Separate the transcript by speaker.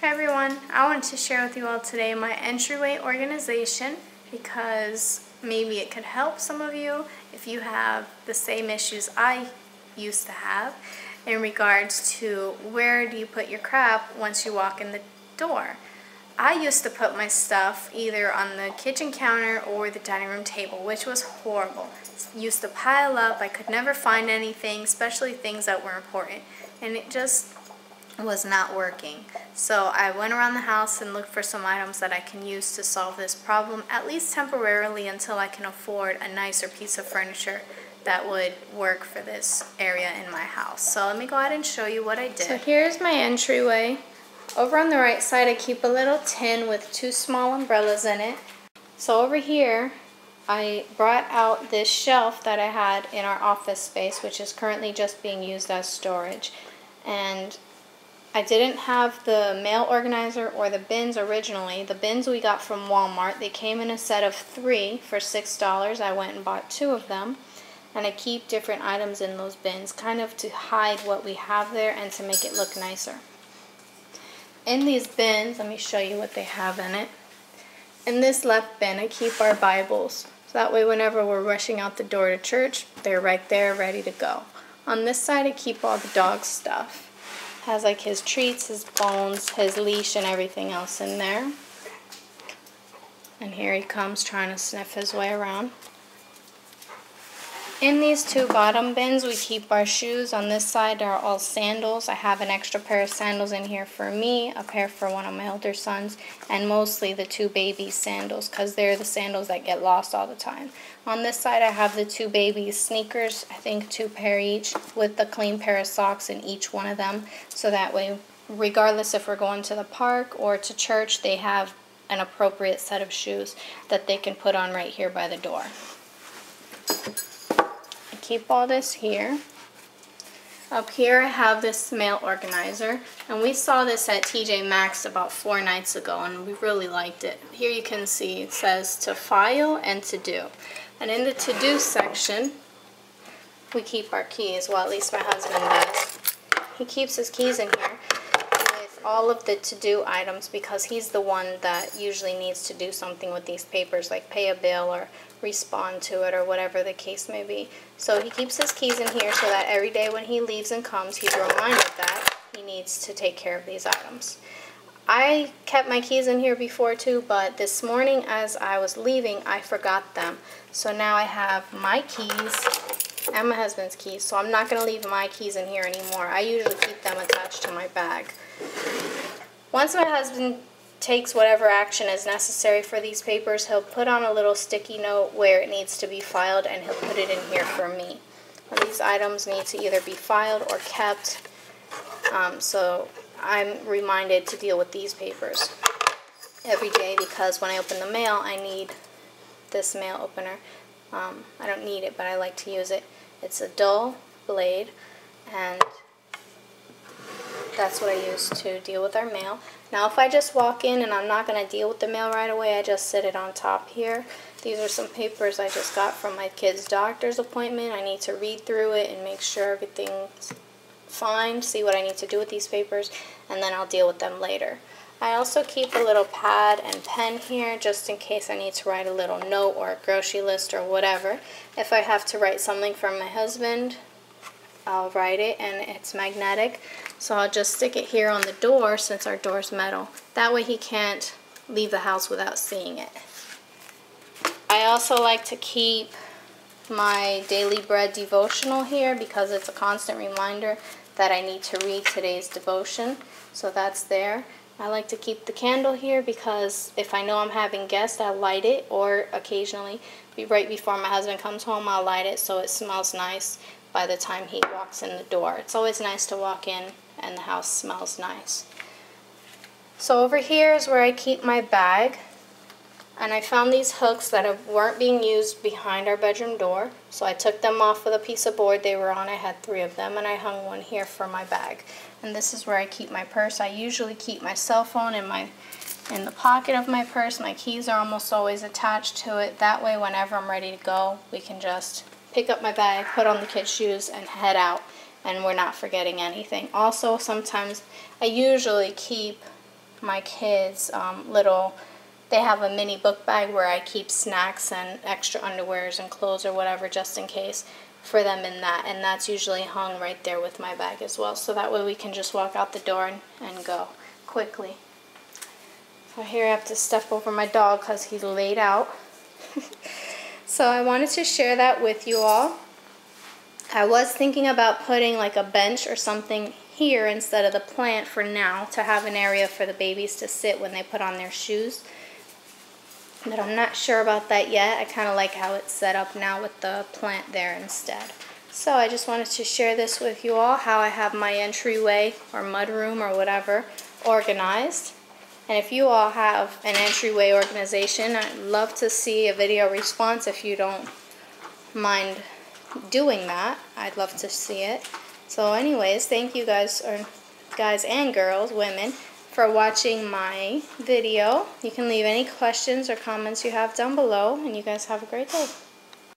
Speaker 1: Hi everyone, I wanted to share with you all today my Entryway Organization because maybe it could help some of you if you have the same issues I used to have in regards to where do you put your crap once you walk in the door. I used to put my stuff either on the kitchen counter or the dining room table, which was horrible. It used to pile up, I could never find anything, especially things that were important, and it just was not working. So I went around the house and looked for some items that I can use to solve this problem, at least temporarily until I can afford a nicer piece of furniture that would work for this area in my house. So let me go ahead and show you what I did. So here's my entryway. Over on the right side I keep a little tin with 2 small umbrellas in it. So over here I brought out this shelf that I had in our office space, which is currently just being used as storage. And I didn't have the mail organizer or the bins originally. The bins we got from Walmart. They came in a set of 3 for $6. I went and bought 2 of them. And I keep different items in those bins, kind of to hide what we have there and to make it look nicer. In these bins, let me show you what they have in it. In this left bin, I keep our Bibles. So that way whenever we're rushing out the door to church, they're right there ready to go. On this side, I keep all the dog stuff. Has like his treats, his bones, his leash, and everything else in there. And here he comes trying to sniff his way around. In these 2 bottom bins, we keep our shoes. On this side are all sandals. I have an extra pair of sandals in here for me, a pair for one of my older sons, and mostly the 2 baby sandals because they're the sandals that get lost all the time. On this side, I have the 2 baby sneakers, I think 2 pair each, with a clean pair of socks in each one of them. So that way, regardless if we're going to the park or to church, they have an appropriate set of shoes that they can put on right here by the door. Keep all this here. Up here I have this mail organizer, and we saw this at TJ Maxx about 4 nights ago and we really liked it. Here you can see it says to file and to do. And in the to do section we keep our keys, well at least my husband does. He keeps his keys in here with all of the to do items because he's the one that usually needs to do something with these papers, like pay a bill or respond to it or whatever the case may be. So he keeps his keys in here so that every day when he leaves and comes, he's reminded that he needs to take care of these items. I kept my keys in here before too, but this morning as I was leaving, I forgot them. So now I have my keys and my husband's keys, so I'm not going to leave my keys in here anymore. I usually keep them attached to my bag. Once my husband takes whatever action is necessary for these papers, he'll put on a little sticky note where it needs to be filed and he'll put it in here for me. And these items need to either be filed or kept, so I'm reminded to deal with these papers every day because when I open the mail I need this mail opener. I don't need it, but I like to use it. It's a dull blade and that's what I use to deal with our mail. Now if I just walk in and I'm not going to deal with the mail right away, I just sit it on top here. These are some papers I just got from my kid's doctor's appointment. I need to read through it and make sure everything's fine, see what I need to do with these papers, and then I'll deal with them later. I also keep a little pad and pen here just in case I need to write a little note or a grocery list or whatever. If I have to write something from my husband, I'll write it, and it's magnetic, so I'll just stick it here on the door since our door's metal. That way he can't leave the house without seeing it. I also like to keep my Daily Bread devotional here because it's a constant reminder that I need to read today's devotion, so that's there. I like to keep the candle here because if I know I'm having guests, I'll light it, or occasionally, right before my husband comes home, I'll light it so it smells nice by the time he walks in the door. It's always nice to walk in and the house smells nice. So over here is where I keep my bag, and I found these hooks that weren't being used behind our bedroom door, so I took them off with a piece of board they were on. I had 3 of them, and I hung one here for my bag. And this is where I keep my purse. I usually keep my cell phone in the pocket of my purse. My keys are almost always attached to it. That way whenever I'm ready to go, we can just pick up my bag, put on the kids' shoes, and head out, and we're not forgetting anything. Also, sometimes I usually keep my kids they have a mini book bag where I keep snacks and extra underwears and clothes or whatever just in case for them in that. And that's usually hung right there with my bag as well. So that way we can just walk out the door and go quickly. So here I have to step over my dog because he's laid out. So I wanted to share that with you all. I was thinking about putting like a bench or something here instead of the plant for now to have an area for the babies to sit when they put on their shoes. But I'm not sure about that yet. I kind of like how it's set up now with the plant there instead. So I just wanted to share this with you all, how I have my entryway or mudroom or whatever organized. And if you all have an entryway organization, I'd love to see a video response if you don't mind doing that. I'd love to see it. So anyways, thank you guys and girls, women, for watching my video. You can leave any questions or comments you have down below, and you guys have a great day.